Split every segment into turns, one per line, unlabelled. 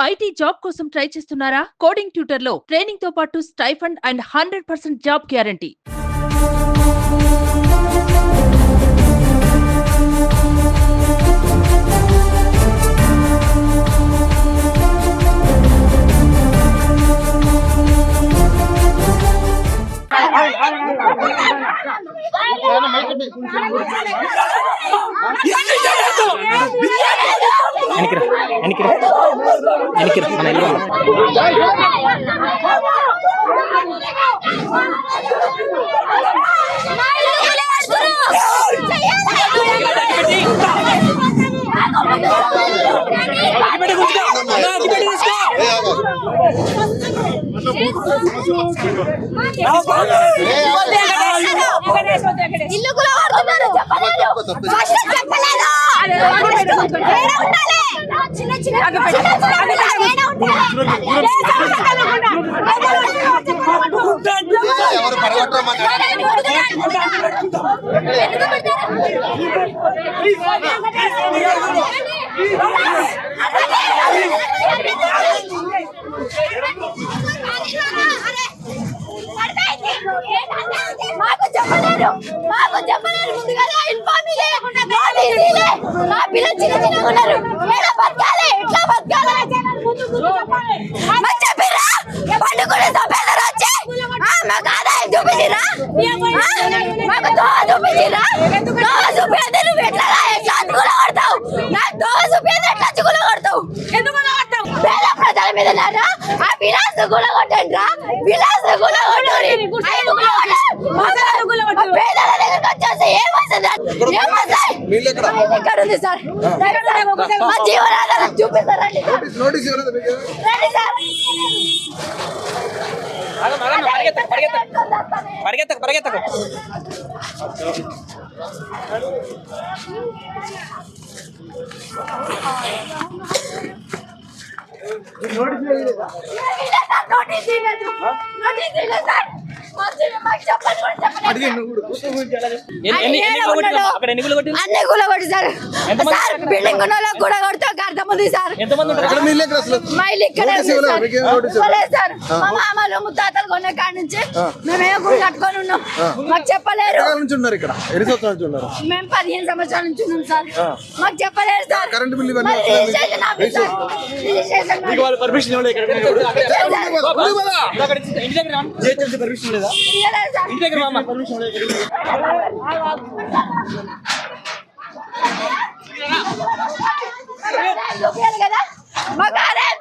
IT job కోసం try చేస్తున్నారా? Coding tutor లో ట్రైనింగ్ తో పాటు స్టైఫండ్ అండ్ 100% జాబ్ గ్యారంటీ.
ఇల్లు కూడా వాడుతున్నారు చిన్న చిన్న మాకు చెప్పలేరు ముందుగా ఇన్ఫార్మ్ మా పిల్లలు చిన్న చిన్నగా ఉన్నారు. ఎలా బతకాలి, ఎట్లా బతకాలి చెప్పిరా? పండుగ సభ్యులు వచ్చి మాకు ఆదాయం చూపించిరా, మాకు దోవ చూపించిరా. దోవ చూపించే నువ్వు ఎట్లా అచ్చుకుల కొడతావు? నాకు దోవ చూపించే ఎట్లా అచ్చుకుల కొడతావు? ఎందుకు పేద ప్రజల మీద ఆ విలాస్ గుల కొట్టండి రా, విలాస్ గుల కొట్టండి. పేదల దగ్గరకు వచ్చేసి ఇక్కడ ఉంది సార్, మా జీవనాధారం చూపిస్తారండి. రండి సార్,
పరిగెత్తకు
బిల్డింగ్ కూడా కొడతా అర్థం ఉంది సార్. సార్ మా మామలు ముత్తాతలు కొన్న కాడ నుంచి మేమే గుడి కట్టుకొని ఉన్నాం. మాకు చెప్పలేరు. మేము 15 సంవత్సరాల నుంచి ఉన్నాం సార్. మాకు చెప్పలేరు సార్.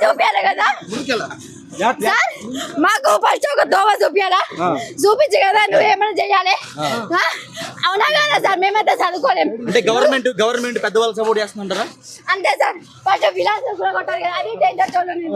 చూపించాలి కదా సార్, మాకు ఫస్ట్ ఒక దోవ చూపించాలా, చూపించి కదా నువ్వు ఏమైనా చెయ్యాలి. అవునా కదా సార్? మేమైతే చదువుకోలేము.
అంటే గవర్నమెంట్ పెద్దవాళ్ళు సపోర్ట్ చేస్తుంటారా?
అంతే సార్. ఫస్ట్ విలాస్ కొట్టారు కదా, అది డేంజర్ చూడండి.